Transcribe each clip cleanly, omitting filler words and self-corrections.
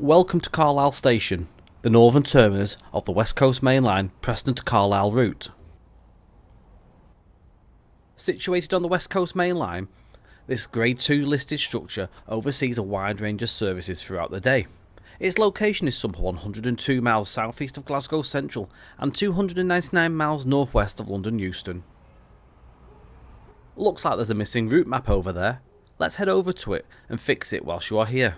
Welcome to Carlisle Station, the northern terminus of the West Coast Main Line Preston to Carlisle Route. Situated on the West Coast Main Line, this Grade 2 listed structure oversees a wide range of services throughout the day. Its location is some 102 miles southeast of Glasgow Central and 299 miles northwest of London Euston. Looks like there's a missing route map over there. Let's head over to it and fix it whilst you are here.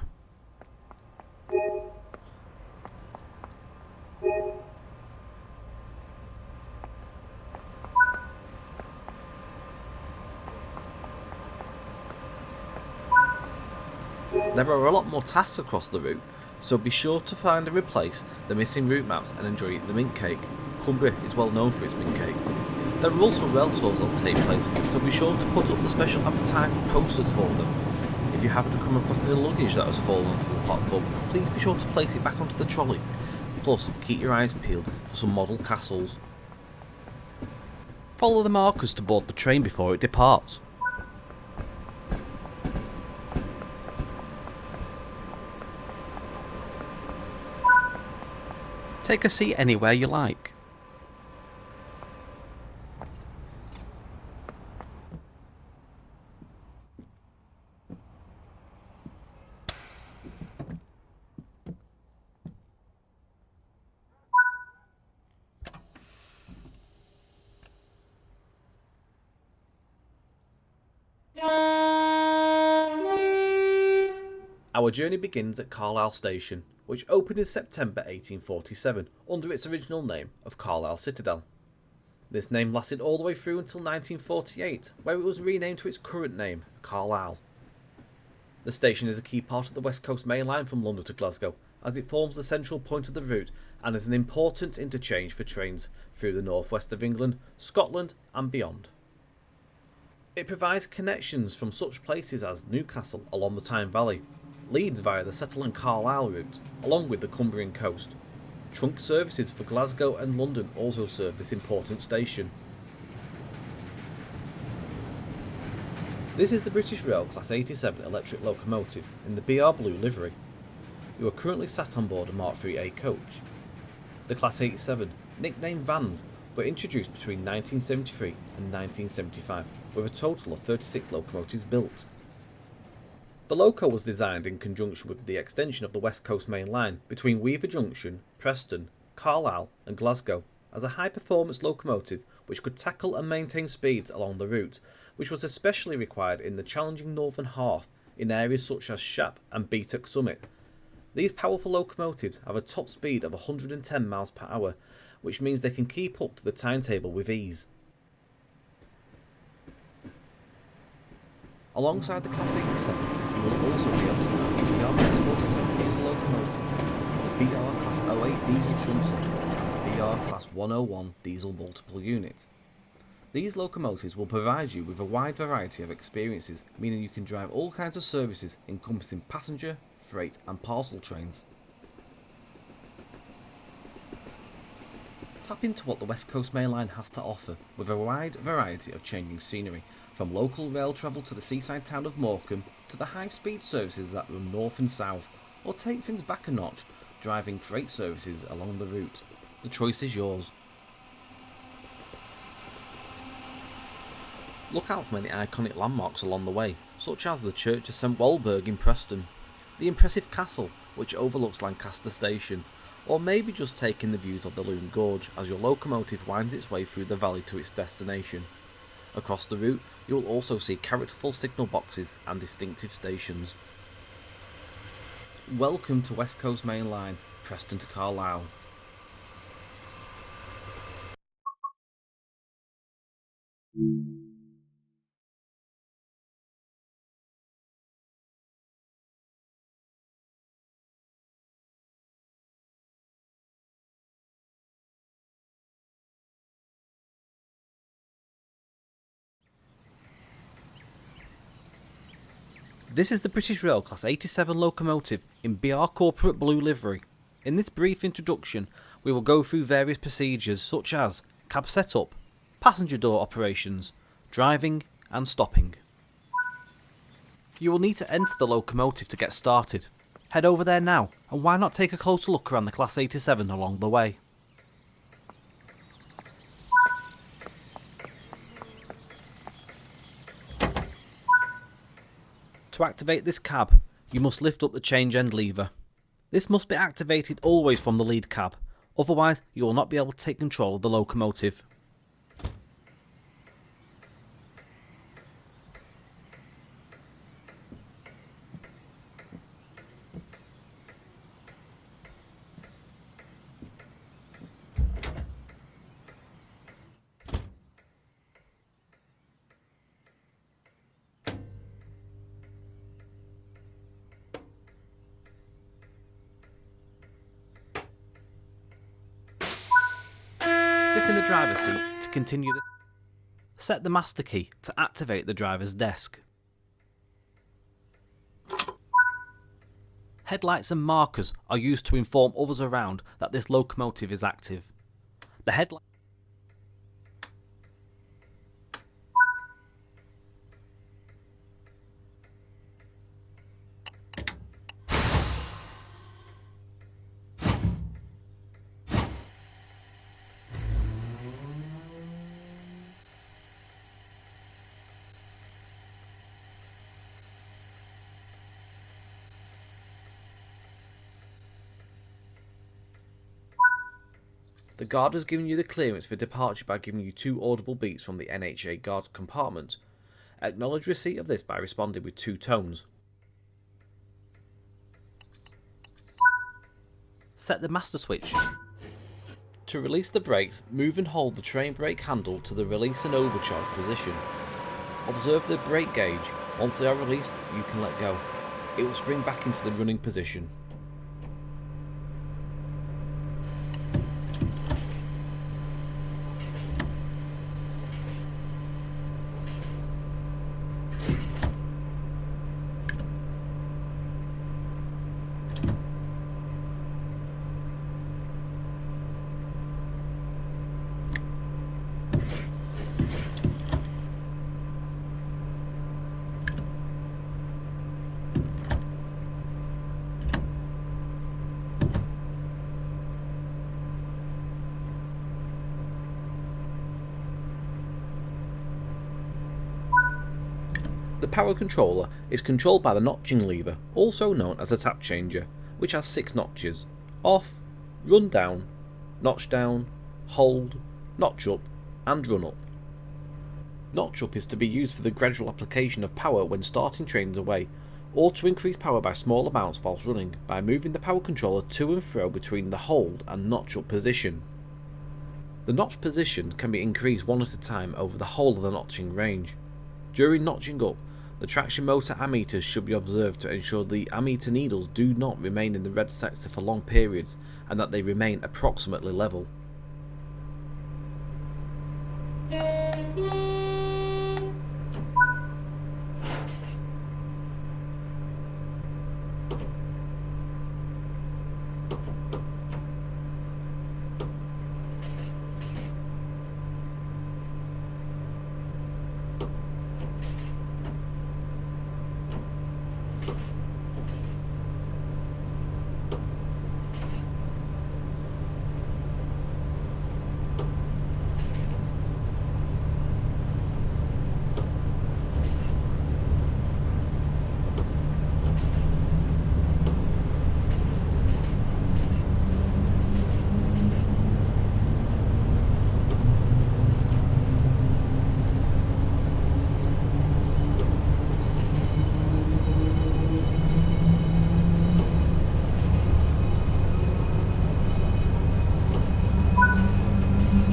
There are a lot more tasks across the route, so be sure to find and replace the missing route maps and enjoy the mint cake. Cumbria is well known for its mint cake. There are also rail tours that will take place, so be sure to put up the special advertising posters for them. If you happen to come across any luggage that has fallen onto the platform, please be sure to place it back onto the trolley. Plus, keep your eyes peeled for some model castles. Follow the markers to board the train before it departs. Take a seat anywhere you like. Our journey begins at Carlisle Station, which opened in September 1847 under its original name of Carlisle Citadel. This name lasted all the way through until 1948, where it was renamed to its current name, Carlisle. The station is a key part of the West Coast Main Line from London to Glasgow, as it forms the central point of the route and is an important interchange for trains through the northwest of England, Scotland and beyond. It provides connections from such places as Newcastle along the Tyne Valley, Leeds via the Settle and Carlisle route, along with the Cumbrian coast. Trunk services for Glasgow and London also serve this important station. This is the British Rail Class 87 electric locomotive in the BR Blue livery. You are currently sat on board a Mark 3A coach. The Class 87, nicknamed vans, were introduced between 1973 and 1975, with a total of 36 locomotives built. The loco was designed in conjunction with the extension of the West Coast Main Line between Weaver Junction, Preston, Carlisle and Glasgow as a high-performance locomotive which could tackle and maintain speeds along the route, which was especially required in the challenging northern half in areas such as Shap and Beatock Summit. These powerful locomotives have a top speed of 110 miles per hour, which means they can keep up to the timetable with ease. Alongside the Class 87, you will also be able to drive the BR Class 47 diesel locomotive, the BR Class 08 diesel shunter, and the BR Class 101 diesel multiple unit. These locomotives will provide you with a wide variety of experiences, meaning you can drive all kinds of services encompassing passenger, freight and parcel trains. Tap into what the West Coast Main Line has to offer with a wide variety of changing scenery, from local rail travel to the seaside town of Morecambe to the high-speed services that run north and south, or take things back a notch, driving freight services along the route. The choice is yours. Look out for many iconic landmarks along the way, such as the Church of St Walburg in Preston, the impressive castle which overlooks Lancaster Station, or maybe just taking the views of the Lune Gorge as your locomotive winds its way through the valley to its destination. Across the route, you will also see characterful signal boxes and distinctive stations. Welcome to West Coast Main Line, Preston to Carlisle. This is the British Rail Class 87 locomotive in BR Corporate Blue livery. In this brief introduction, we will go through various procedures such as cab setup, passenger door operations, driving and stopping. You will need to enter the locomotive to get started. Head over there now, and why not take a closer look around the Class 87 along the way. To activate this cab, you must lift up the change end lever. This must be activated always from the lead cab, otherwise you will not be able to take control of the locomotive. Sit in the driver's seat to continue the... Set the master key to activate the driver's desk. Headlights and markers are used to inform others around that this locomotive is active. The headlight... The guard has given you the clearance for departure by giving you 2 audible beeps from the NHA guard compartment. Acknowledge receipt of this by responding with 2 tones. Set the master switch. To release the brakes, move and hold the train brake handle to the release and overcharge position. Observe the brake gauge. Once they are released, you can let go. It will spring back into the running position. The power controller is controlled by the notching lever, also known as a tap changer, which has 6 notches: off, run down, notch down, hold, notch up and run up. Notch up is to be used for the gradual application of power when starting trains away, or to increase power by small amounts whilst running, by moving the power controller to and fro between the hold and notch up position. The notch position can be increased one at a time over the whole of the notching range. During notching up, the traction motor ammeters should be observed to ensure the ammeter needles do not remain in the red sector for long periods and that they remain approximately level.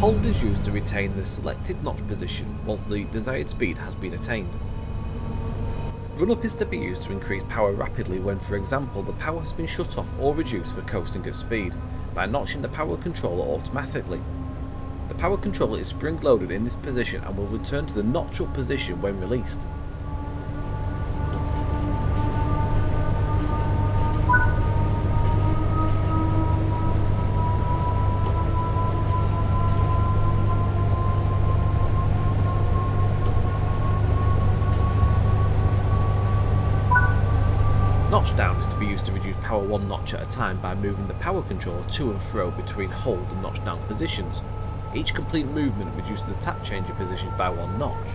Hold is used to retain the selected notch position once the desired speed has been attained. Run up is to be used to increase power rapidly when, for example, the power has been shut off or reduced for coasting at speed, by notching the power controller automatically. The power controller is spring loaded in this position and will return to the notch up position when released. Notchdown is to be used to reduce power one notch at a time by moving the power controller to and fro between hold and notchdown positions. Each complete movement reduces the tap changer positions by one notch.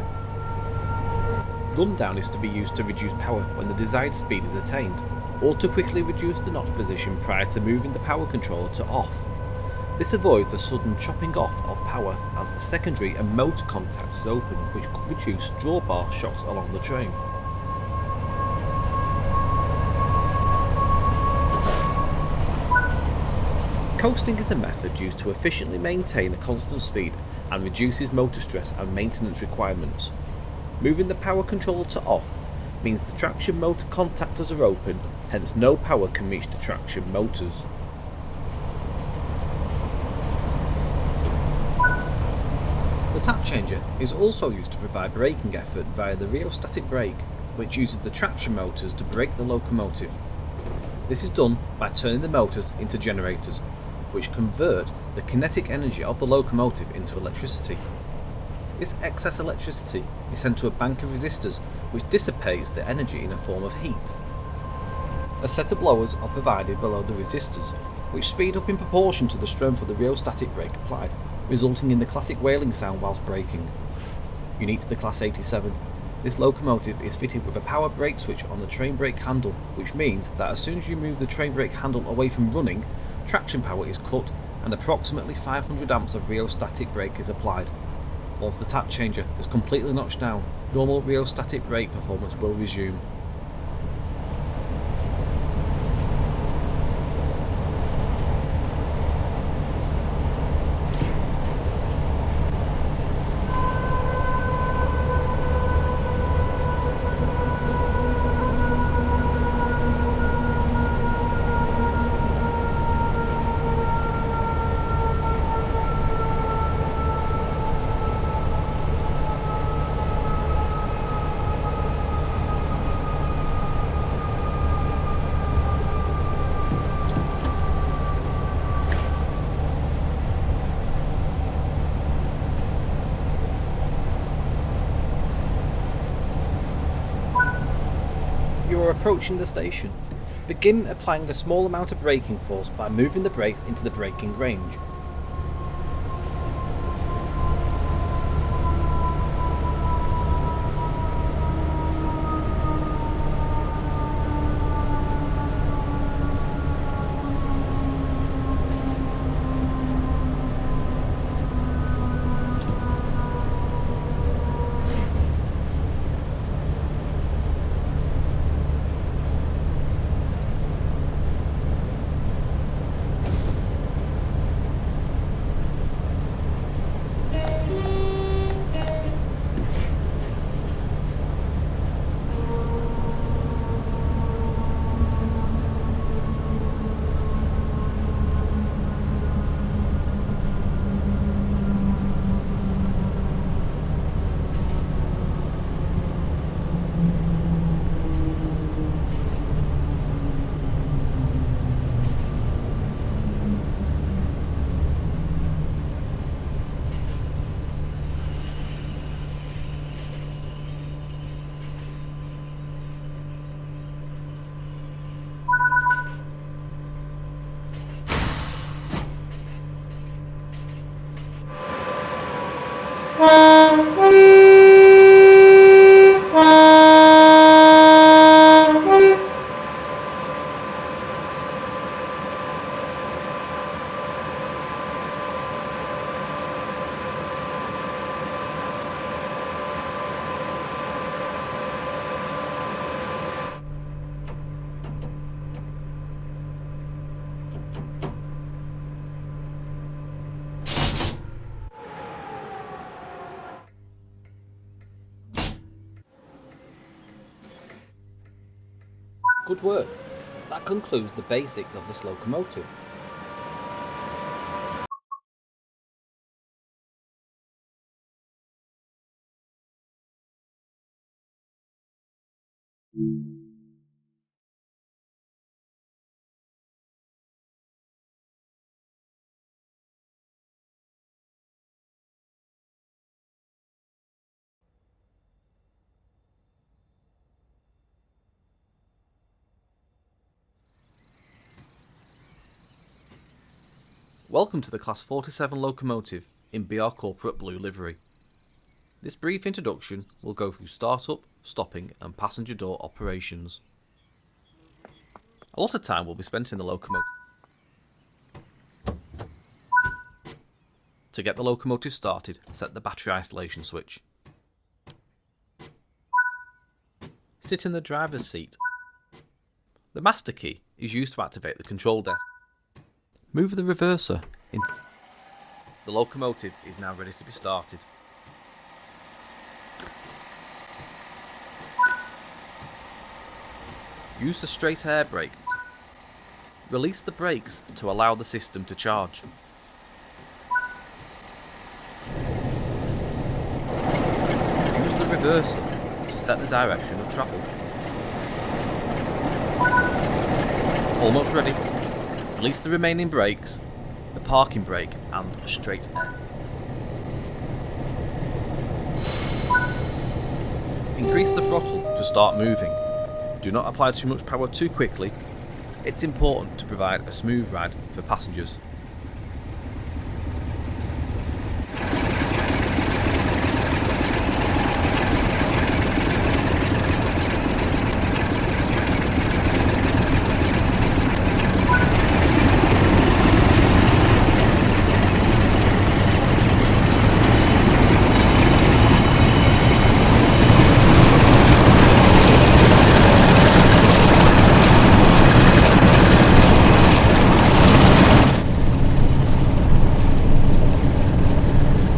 Rundown is to be used to reduce power when the desired speed is attained, or to quickly reduce the notch position prior to moving the power controller to off. This avoids a sudden chopping off of power as the secondary and motor contact is open, which could reduce drawbar shocks along the train. Coasting is a method used to efficiently maintain a constant speed and reduces motor stress and maintenance requirements. Moving the power controller to off means the traction motor contactors are open, hence no power can reach the traction motors. The tap changer is also used to provide braking effort via the rheostatic brake, which uses the traction motors to brake the locomotive. This is done by turning the motors into generators, which convert the kinetic energy of the locomotive into electricity. This excess electricity is sent to a bank of resistors, which dissipates the energy in a form of heat. A set of blowers are provided below the resistors, which speed up in proportion to the strength of the rheostatic brake applied, resulting in the classic wailing sound whilst braking. Unique to the Class 87, this locomotive is fitted with a power brake switch on the train brake handle, which means that as soon as you move the train brake handle away from running, traction power is cut and approximately 500 amps of rheostatic brake is applied. Once the tap changer is completely notched down, normal rheostatic brake performance will resume. You are approaching the station. Begin applying a small amount of braking force by moving the brakes into the braking range. Good work. That concludes the basics of this locomotive. Welcome to the Class 47 locomotive in BR Corporate Blue livery. This brief introduction will go through start-up, stopping and passenger door operations. A lot of time will be spent in the locomotive. To get the locomotive started, set the battery isolation switch. Sit in the driver's seat. The master key is used to activate the control desk. Move the reverser into. The locomotive is now ready to be started. Use the straight air brake. Release the brakes to allow the system to charge. Use the reverser to set the direction of travel. Almost ready. Release the remaining brakes, the parking brake and a straight air. Increase the throttle to start moving. Do not apply too much power too quickly. It's important to provide a smooth ride for passengers.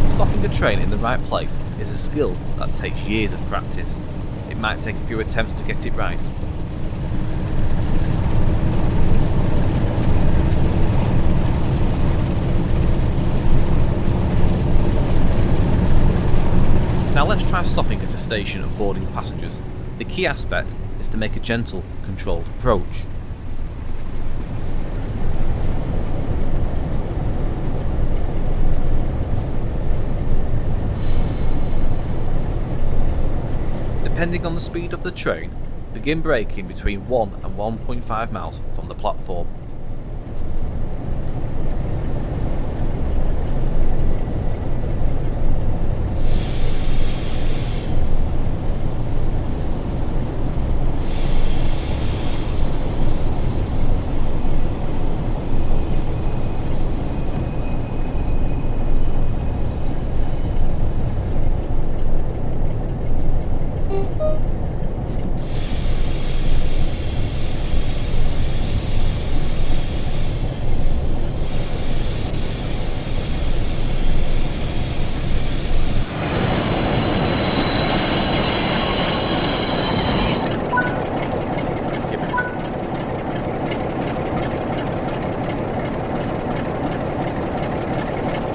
Stopping a train in the right place is a skill that takes years of practice. It might take a few attempts to get it right. Now let's try stopping at a station and boarding passengers. The key aspect is to make a gentle, controlled approach. Depending on the speed of the train, begin braking between 1 and 1.5 miles from the platform.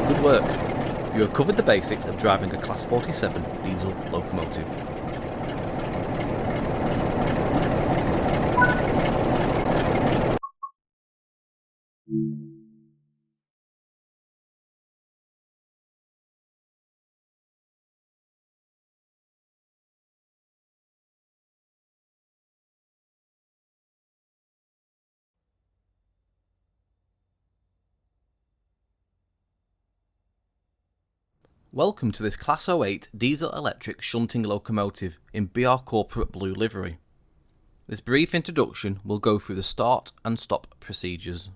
Good work. You have covered the basics of driving a Class 47 diesel locomotive. Welcome to this Class 08 diesel electric shunting locomotive in BR Corporate Blue livery. This brief introduction will go through the start and stop procedures.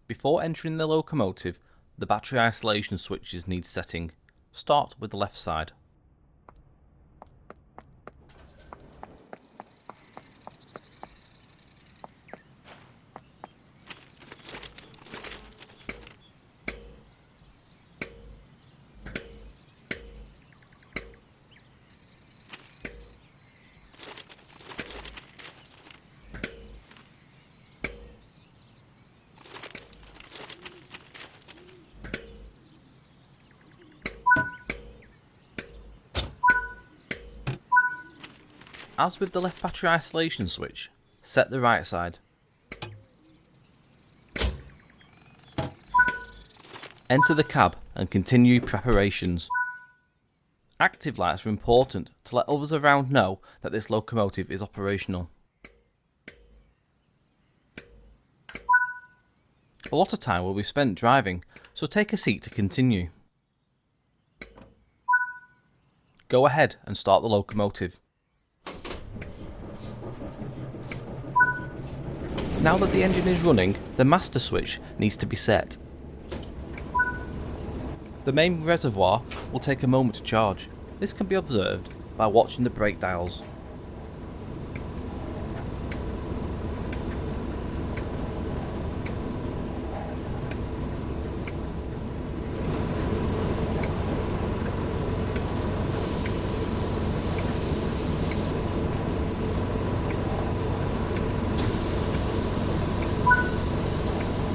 Before entering the locomotive, the battery isolation switches need setting. Start with the left side. As with the left battery isolation switch, set the right side. Enter the cab and continue preparations. Active lights are important to let others around know that this locomotive is operational. A lot of time will be spent driving, so take a seat to continue. Go ahead and start the locomotive. Now that the engine is running, the master switch needs to be set. The main reservoir will take a moment to charge. This can be observed by watching the brake dials.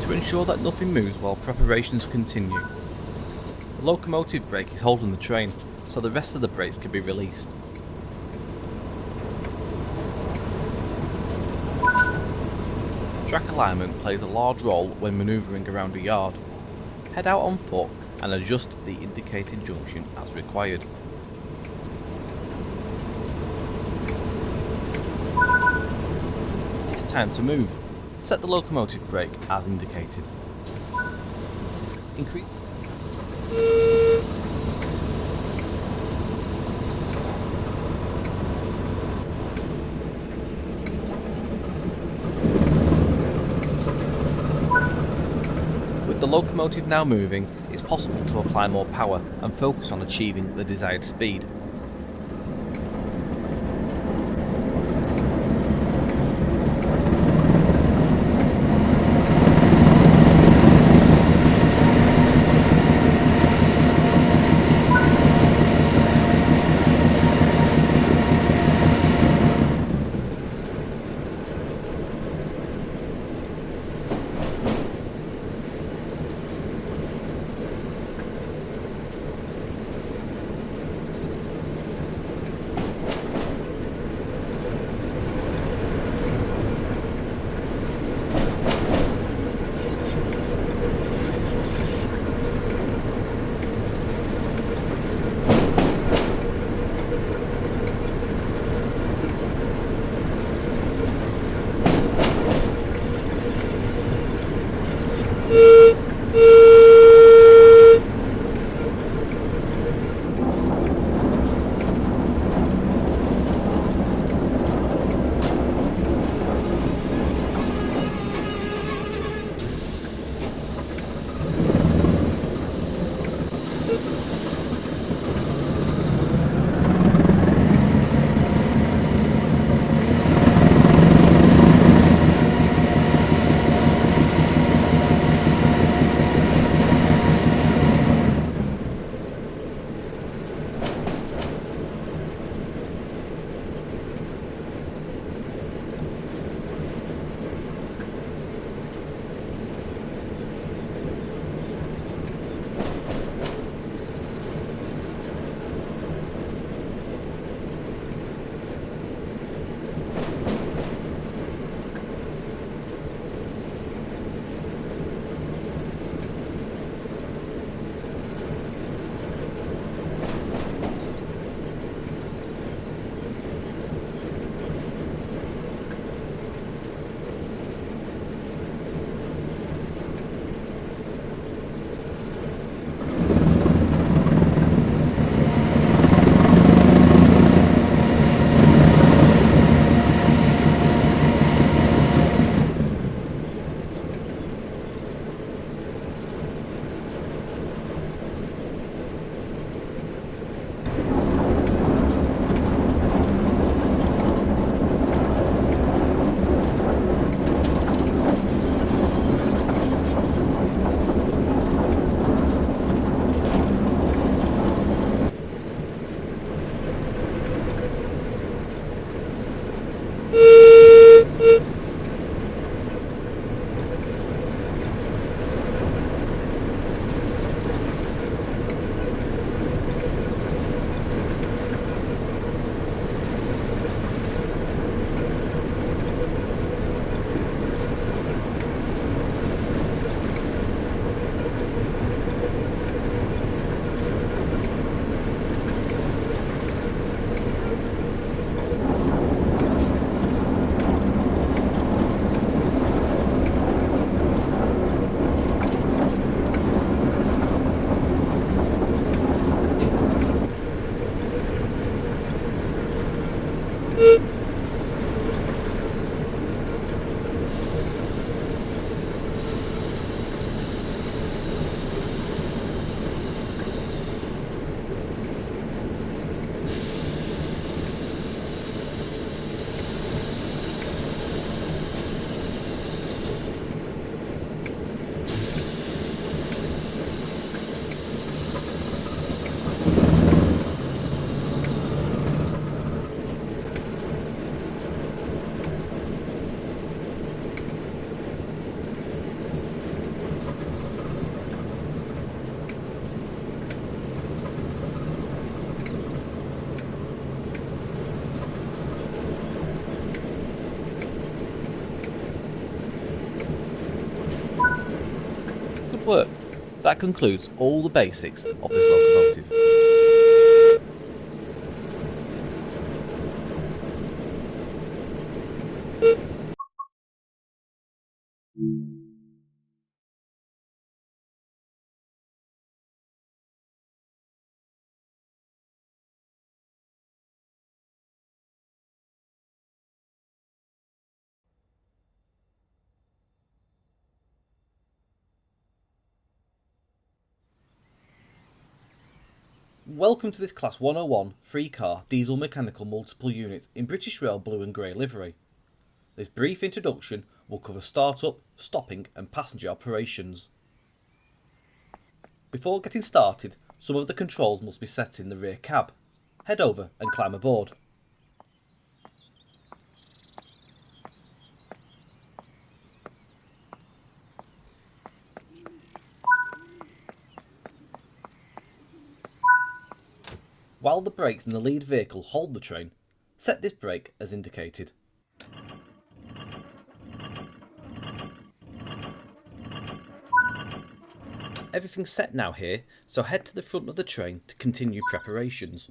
To ensure that nothing moves while preparations continue, the locomotive brake is holding the train, so the rest of the brakes can be released. Track alignment plays a large role when manoeuvring around a yard. Head out on foot and adjust the indicated junction as required. It's time to move. Set the locomotive brake as indicated. Increase. With the locomotive now moving, it's possible to apply more power and focus on achieving the desired speed. Good work. That concludes all the basics of this locomotive. Welcome to this Class 101 free car diesel mechanical multiple unit in British Rail blue and grey livery. This brief introduction will cover start-up, stopping and passenger operations. Before getting started, some of the controls must be set in the rear cab. Head over and climb aboard. While the brakes in the lead vehicle hold the train, set this brake as indicated. Everything's set now here, so head to the front of the train to continue preparations.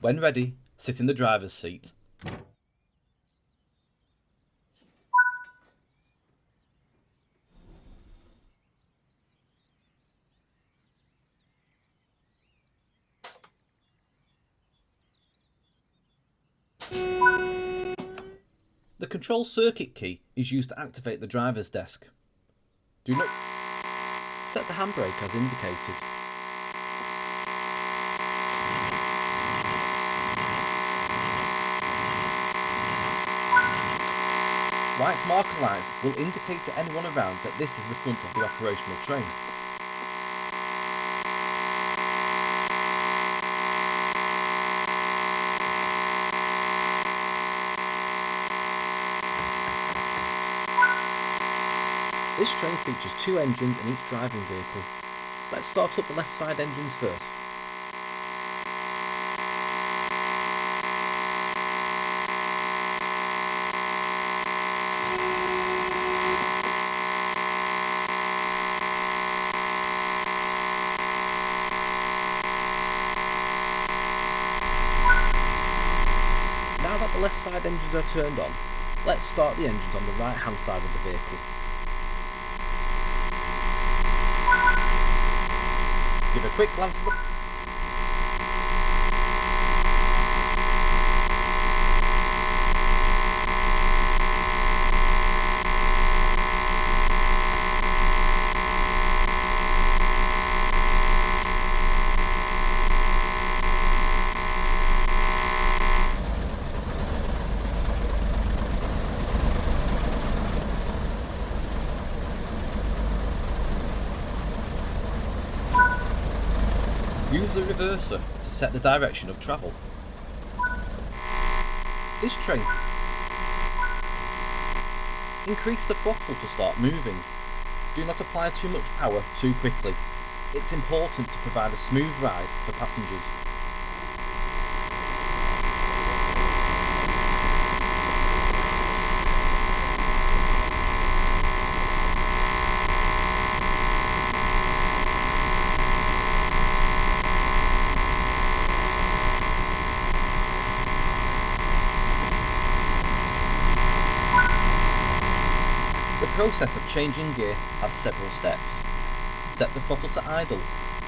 When ready, sit in the driver's seat. The control circuit key is used to activate the driver's desk. Do not set the handbrake as indicated. White marker lights will indicate to anyone around that this is the front of the operational train. This train features 2 engines in each driving vehicle. Let's start up the left side engines first. Now that the left side engines are turned on, let's start the engines on the right hand side of the vehicle. Give a quick glance at the Use the reverser to set the direction of travel. This train increase the throttle to start moving. Do not apply too much power too quickly. It's important to provide a smooth ride for passengers. The process of changing gear has several steps. Set the throttle to idle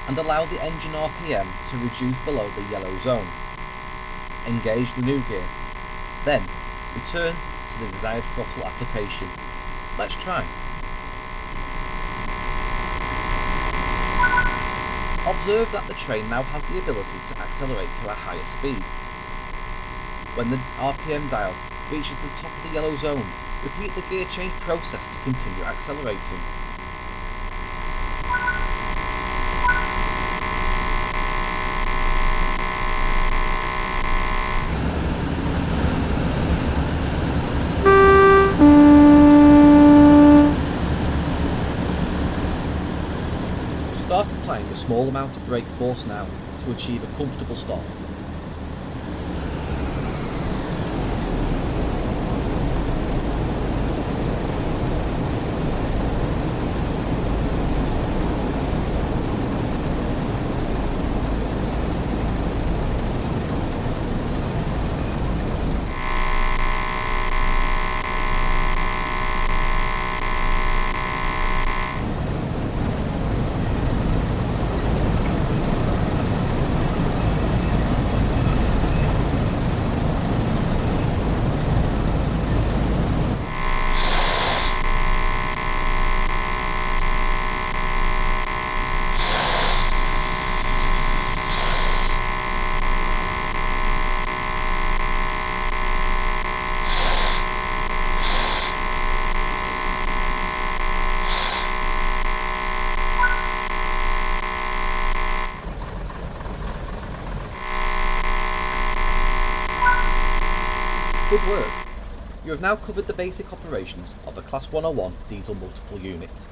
and allow the engine RPM to reduce below the yellow zone. Engage the new gear. Then return to the desired throttle application. Let's try. Observe that the train now has the ability to accelerate to a higher speed. When the RPM dial reaches the top of the yellow zone, repeat the gear change process to continue accelerating. Start applying a small amount of brake force now to achieve a comfortable stop. Good work! You have now covered the basic operations of a Class 101 diesel multiple unit.